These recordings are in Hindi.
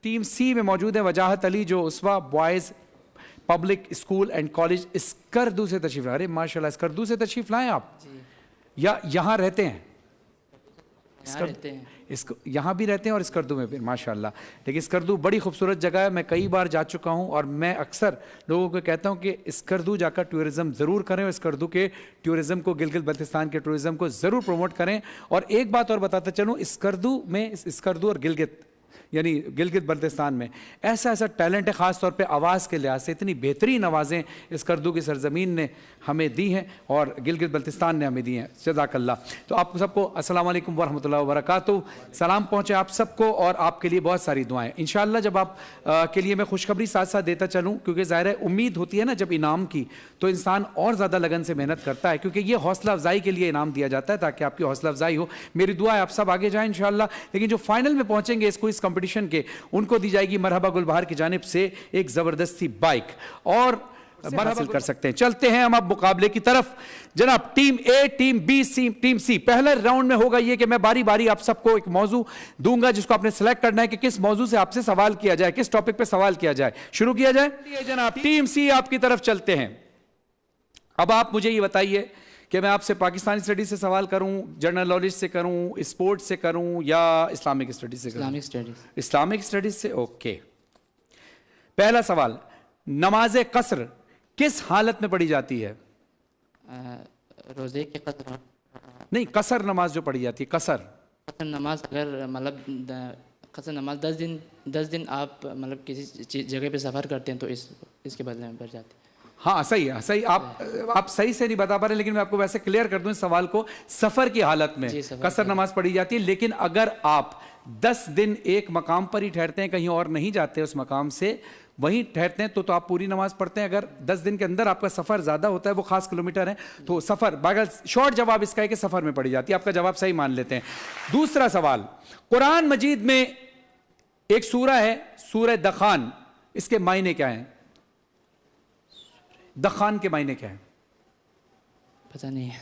टीम सी में मौजूद है वजाहत अली, जो Uswa boys public school and college Skardu से तशरीफ लाए। अरे माशाल्लाह, स्कर्दू से तशरीफ लाए आप या यहाँ रहते हैं? इसको यहाँ भी रहते हैं और स्कर्दू में भी, माशाल्लाह। लेकिन स्कर्दू बड़ी खूबसूरत जगह है, मैं कई बार जा चुका हूँ और मैं अक्सर लोगों को कहता हूँ कि स्कर्दू जाकर टूरिज़्म ज़रूर करें और स्कर्दू के टूरिज़्म को, गिलगित बल्तिस्तान के टूरिज़्म को ज़रूर प्रमोट करें। और एक बात और बताते चलूँ, स्कर्दू में, स्कर्दू और गिलगित यानी गिलगित बल्तिस्तान में ऐसा ऐसा टैलेंट है, ख़ास तौर पे आवाज़ के लिहाज से इतनी बेहतरीन आवाज़ें स्कर्दू की सरज़मीन ने हमें दी हैं और गिलगित बल्तिस्तान ने हमें दी हैं। जज़ाकल्लाह। तो आप सबको अस्सलाम वालेकुम वरहमतुल्लाहि वबरकातुहू, सलाम पहुँचे आप सबको और आपके लिए बहुत सारी दुआएं। इंशाअल्लाह जब आप के लिए मैं खुशखबरी साथ साथ देता चलूँ, क्योंकि ज़ाहिर है उम्मीद होती है ना जब इनाम की, तो इंसान और ज़्यादा लगन से मेहनत करता है, क्योंकि ये हौसला अफजाई के लिए इनाम दिया जाता है ताकि आपकी हौसला अफजाई हो। मेरी दुआ है आप सब आगे जाएँ इंशाअल्लाह। लेकिन जो फाइनल में पहुँचेंगे इस कंपटीशन के, उनको दी जाएगी मरहबा गुलबहार की जानिब से एक जबरदस्ती बाइक और हासिल कर सकते हैं। चलते हैं हम अब मुकाबले की तरफ। जनाब, टीम ए, टीम बी, टीम सी। पहले राउंड में होगा ये कि मैं बारी बारी आप सबको एक मौजू दूंगा जिसको आपने सेलेक्ट करना है कि किस मौजू से आपसे सवाल किया जाए, किस टॉपिक पे सवाल किया जाए। शुरू किया जाए। जनाब, टीम सी आपकी तरफ चलते हैं। अब आप मुझे ये बताइए कि मैं आपसे पाकिस्तानी स्टडीज से सवाल करूं, जनरल नॉलेज से करूं, स्पोर्ट्स से करूं या इस्लामिक स्टडीज से करूं? Islamic studies. इस्लामिक स्टडीज से, ओके। पहला सवाल, नमाज कसर किस हालत में पढ़ी जाती है? रोजे के कसर नहीं, कसर नमाज जो पढ़ी जाती है, कसर नमाज। अगर मतलब कसर नमाज 10 दिन आप मतलब किसी जगह पे सफ़र करते हैं तो इसके बदले में पड़ जाती है। हाँ सही है, सही। आप सही से नहीं बता पा रहे, लेकिन मैं आपको वैसे क्लियर कर दूं इस सवाल को। सफर की हालत में कसर नमाज पढ़ी जाती है, लेकिन अगर आप 10 दिन एक मकाम पर ही ठहरते हैं, कहीं और नहीं जाते उस मकाम से, वहीं ठहरते हैं, तो आप पूरी नमाज पढ़ते हैं। अगर 10 दिन के अंदर आपका सफर ज्यादा होता है, वो खास किलोमीटर है, तो सफर, बगैर शॉर्ट जवाब इसका है कि सफर में पढ़ी जाती है। आपका जवाब सही मान लेते हैं। दूसरा सवाल, कुरान मजीद में एक सूरा है सूरह दखान, इसके मायने क्या है? दखान के मायने क्या है? पता नहीं है।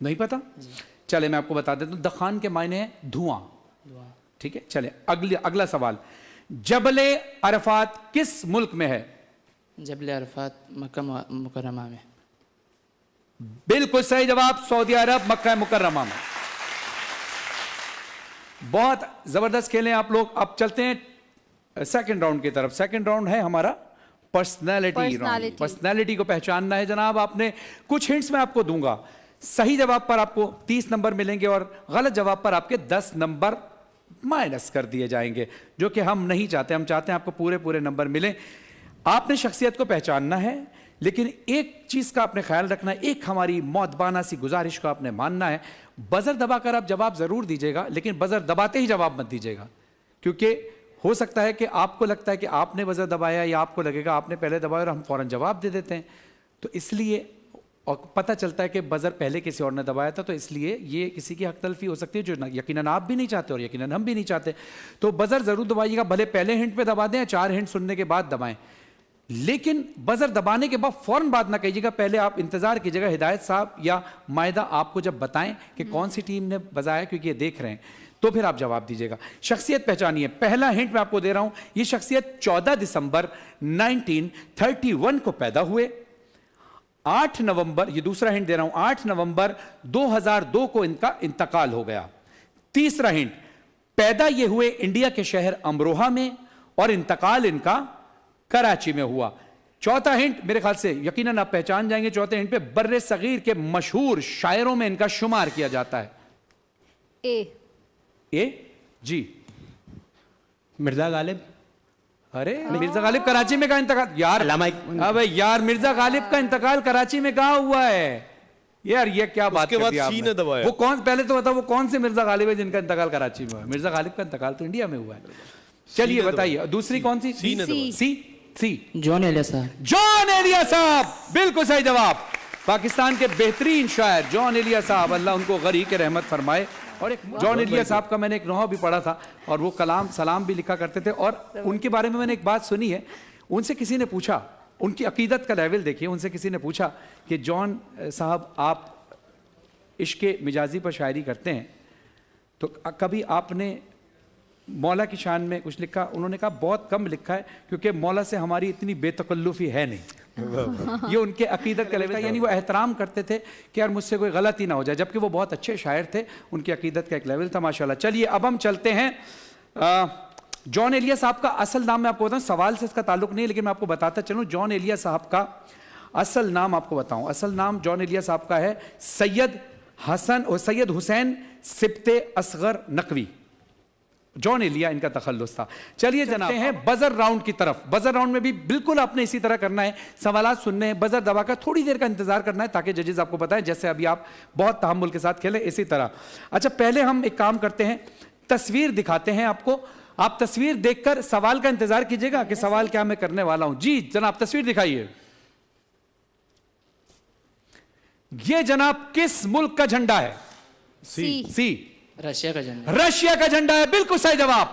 नहीं पता? चले मैं आपको बता देता हूं। दखान के मायने है धुआं। ठीक है, चले अगला सवाल, जबले अरफात किस मुल्क में है? जबले अरफात मक्का मुकर्रमा में। बिल्कुल सही जवाब, सऊदी अरब, मक्का मुकर्रमा में। बहुत जबरदस्त खेले आप लोग। अब चलते हैं सेकंड राउंड की तरफ। सेकंड राउंड है हमारा पर्सनालिटी। पर्सनालिटी को पहचानना है जनाब। आपने कुछ हिंट्स मैं आपको दूंगा। सही जवाब पर आपको 30 नंबर मिलेंगे और गलत जवाब पर आपके 10 नंबर माइनस कर दिए जाएंगे, जो कि हम नहीं चाहते। हम चाहते हैं आपको पूरे नंबर मिले। आपने शख्सियत को पहचानना है, लेकिन एक चीज का आपने ख्याल रखना है, एक हमारी मौदबाना सी गुजारिश को आपने मानना है। बजर दबाकर आप जवाब जरूर दीजिएगा, लेकिन बजर दबाते ही जवाब मत दीजिएगा, क्योंकि हो सकता है कि आपको लगता है कि आपने बजर दबाया या आपको लगेगा आपने पहले दबाया और हम फौरन जवाब दे देते हैं। तो इसलिए, और पता चलता है कि बजर पहले किसी और ने दबाया था, तो इसलिए ये किसी की हक तलफी हो सकती है जो यकीनन आप भी नहीं चाहते और यकीनन हम भी नहीं चाहते। तो बजर जरूर दबाइएगा, भले पहले हिंट पे दबा दें या 4 हिंट सुनने के बाद दबाएं, लेकिन बजर दबाने के बाद फौरन बात ना कीजिएगा। पहले आप इंतजार कीजिएगा हिदायत साहब या मायदा आपको जब बताएं कि कौन सी टीम ने बजाया, क्योंकि ये देख रहे हैं, तो फिर आप जवाब दीजिएगा। शख्सियत पहचानिए। पहला हिंट मैं आपको दे रहा हूं, ये शख्सियत 14 दिसंबर 1931 को पैदा हुए। 8 नवंबर, ये दूसरा हिंट दे रहा हूं, 8 नवंबर 2002 को इनका इंतकाल हो गया। तीसरा हिंट, पैदा ये हुए इंडिया के शहर अमरोहा में और इंतकाल इनका कराची में हुआ। चौथा हिंट, मेरे ख्याल से यकीनन आप पहचान जाएंगे। चौथे हिंट पे बर्रे सगीर के मशहूर शायरों में इनका शुमार किया जाता है। ए जी, मिर्जा गालिब। अरे मिर्जा गालिब कराची में कहा इंतकाल? यार अबे यार, मिर्जा गालिब का इंतकाल कराची में कहा हुआ है यार? ये क्या बात कर दी आपने? वो कौन, पहले तो बताओ वो कौन से मिर्जा गालिब है जिनका इंतकाल कराची में हुआ है? मिर्जा गालिब का इंतकाल तो इंडिया में हुआ है। चलिए बताइए दूसरी कौन सी? सी जॉन एलिया साहब। जॉन एलिया साहब, बिल्कुल सही जवाब। पाकिस्तान के बेहतरीन शायर जॉन एलिया साहब, अल्लाह उनको गरी के रहमत फरमाए। और एक जॉन एलिया साहब का मैंने एक नोहा भी पढ़ा था और वो कलाम सलाम भी लिखा करते थे। और उनके बारे में मैंने एक बात सुनी है, उनसे किसी ने पूछा, उनकी अकीदत का लेवल देखिए, उनसे किसी ने पूछा कि जॉन साहब आप इश्क मिजाजी पर शायरी करते हैं, तो कभी आपने मौला की शान में कुछ लिखा, उन्होंने कहा बहुत कम लिखा है क्योंकि मौला से हमारी इतनी बेतकल्लुफी है नहीं। ये उनके अकीदत का लेवल था, यानी वो एहतराम करते थे कि यार मुझसे कोई गलती ना हो जाए, जबकि वो बहुत अच्छे शायर थे, उनकी अकीदत का एक लेवल था माशाल्लाह। चलिए अब हम चलते हैं जॉन एलिया साहब का असल नाम मैं आपको बताऊं, सवाल से इसका ताल्लुक नहीं, लेकिन मैं आपको बताता चलूं जॉन एलिया साहब का असल नाम आपको बताऊं। असल नाम जॉन एलिया साहब का है सैयद हुसैन सिब्ते असगर नकवी। जॉन एलिया इनका तखल्लुस था। चलिए जनाब हैं बजर राउंड की तरफ। बजर राउंड में भी बिल्कुल आपने इसी तरह करना है, सवालात सुनने हैं, बजर दबाकर थोड़ी देर का इंतजार करना है ताकि जजेस आपको बताएं, जैसे अभी आप बहुत तहम्मुल के साथ खेलें इसी तरह। अच्छा पहले हम एक काम करते हैं, तस्वीर दिखाते हैं आपको, आप तस्वीर देखकर सवाल का इंतजार कीजिएगा कि सवाल क्या मैं करने वाला हूं। जी जनाब तस्वीर दिखाइए। यह जनाब किस मुल्क का झंडा है? सी रशिया का झंडा। रशिया का झंडा है, बिल्कुल सही जवाब।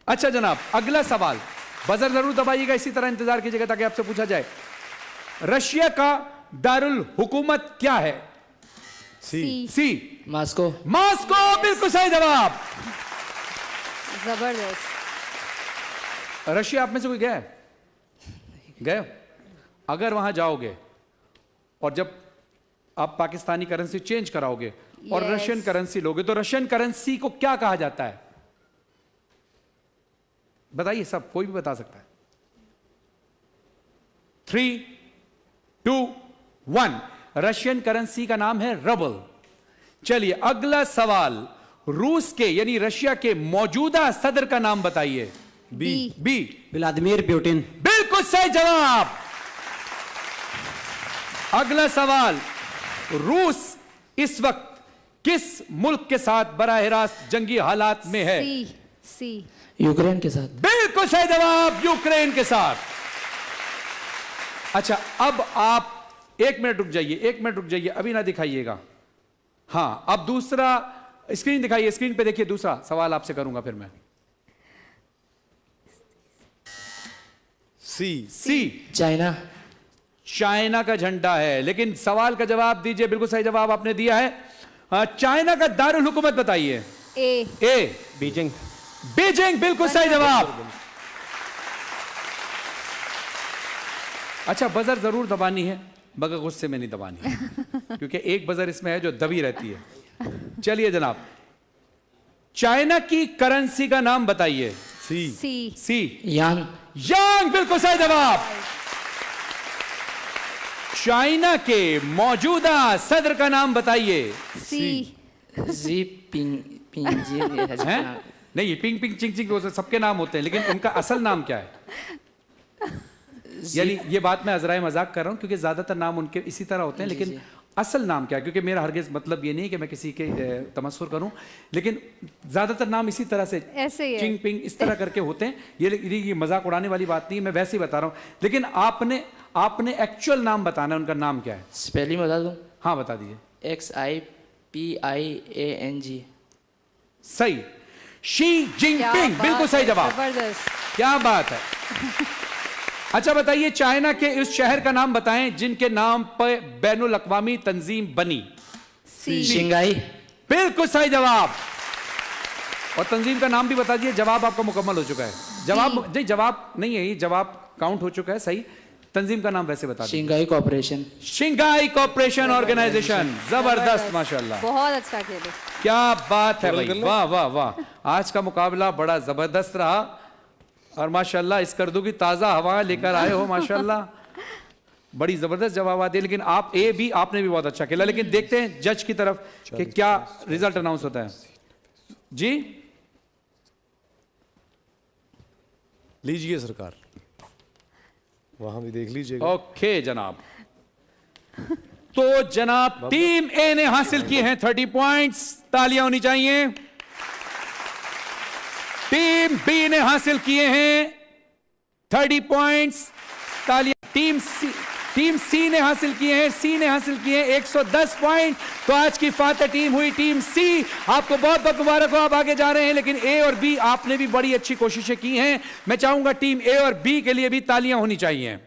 अच्छा जनाब अगला सवाल, बजर जरूर दबाइएगा, इसी तरह इंतजार कीजिएगा ताकि आपसे पूछा जाए रशिया का दारुल हुकूमत क्या है? सी मॉस्को। मॉस्को, बिल्कुल सही जवाब। जबरदस्त। रशिया आप में से कोई गया है? गए? अगर वहां जाओगे और जब आप पाकिस्तानी करेंसी चेंज कराओगे और रशियन करेंसी लोगे तो रशियन करेंसी को क्या कहा जाता है? बताइए, सब कोई भी बता सकता है। 3, 2, 1 रशियन करेंसी का नाम है रबल। चलिए अगला सवाल, रूस के यानी रशिया के मौजूदा सदर का नाम बताइए। B Vladimir Putin. बिल्कुल सही जवाब। अगला सवाल, रूस इस वक्त किस मुल्क के साथ बराह रास्त जंगी हालात में है? सी यूक्रेन के साथ। बिल्कुल सही जवाब, यूक्रेन के साथ। अच्छा अब आप 1 मिनट रुक जाइए, अभी ना दिखाइएगा। हां अब दूसरा स्क्रीन दिखाइए, स्क्रीन पे देखिए, दूसरा सवाल आपसे करूंगा फिर मैं। सी चाइना का झंडा है, लेकिन सवाल का जवाब दीजिए। बिल्कुल सही जवाब आपने दिया है। चाइना का दारुल हुकूमत बताइए। ए बीजिंग। बिल्कुल सही जवाब। अच्छा बजर जरूर दबानी है मगर गुस्से में नहीं दबानी है क्योंकि एक बजर इसमें है जो दबी रहती है। चलिए जनाब, चाइना की करेंसी का नाम बताइए। सी यांग, बिल्कुल सही जवाब। चाइना के मौजूदा सदर का नाम बताइए। जी पिंग हैं? नहीं, पिंग चिंग सबके नाम होते हैं, लेकिन उनका असल नाम क्या है? यानी ये बात मैं अजराए मजाक कर रहा हूं क्योंकि ज्यादातर नाम उनके इसी तरह होते हैं, लेकिन असल नाम क्या है? क्योंकि मेरा हरगिज मतलब ये नहीं है कि मैं किसी के तमस्सुर करूं, लेकिन ज्यादातर नाम इसी तरह से चिंग पिंग इस तरह करके होते हैं। ये मजाक उड़ाने वाली बात नहीं है, मैं वैसे ही बता रहा हूं। लेकिन आपने एक्चुअल नाम बताना है, उनका नाम क्या है? स्पेलिंग बता दूं? हाँ बता दीजिए। XIPIANG। सही, शी जिनपिंग, बिल्कुल सही जवाब। क्या बात है। अच्छा बताइए, चाइना के उस शहर का नाम बताएं जिनके नाम पर बैनुल अक़वामी तंजीम बनी। शंघाई। बिल्कुल सही जवाब। और तंजीम का नाम भी बता दिए। जवाब आपका मुकम्मल हो चुका है। जवाब नहीं है, ये जवाब काउंट हो चुका है। सही, तंजीम का नाम वैसे बता दीजिए। Shanghai cooperation organisation. जबरदस्त, माशाल्लाह, बहुत अच्छा खेले। क्या बात है भाई, वाह वाह वाह। आज का मुकाबला बड़ा जबरदस्त रहा और माशाल्लाह इस करदू की ताजा हवा लेकर आए हो माशाल्लाह। बड़ी जबरदस्त जवाब आते हैं, लेकिन आपने भी बहुत अच्छा खेला। लेकिन देखते हैं जज की तरफ कि क्या रिजल्ट अनाउंस होता है। जी लीजिए सरकार, वहां भी देख लीजिएगा। ओके जनाब, तो जनाब टीम ए ने हासिल किए हैं 30 पॉइंट्स, तालियां होनी चाहिए। टीम बी ने हासिल किए हैं 30 पॉइंट्स, तालियां। टीम सी ने हासिल किए हैं 110 पॉइंट। तो आज की फातह टीम हुई टीम सी। आपको बहुत बहुत मुबारक हो, आप आगे जा रहे हैं। लेकिन ए और बी आपने भी बड़ी अच्छी कोशिशें की हैं। मैं चाहूंगा टीम ए और बी के लिए भी तालियां होनी चाहिए।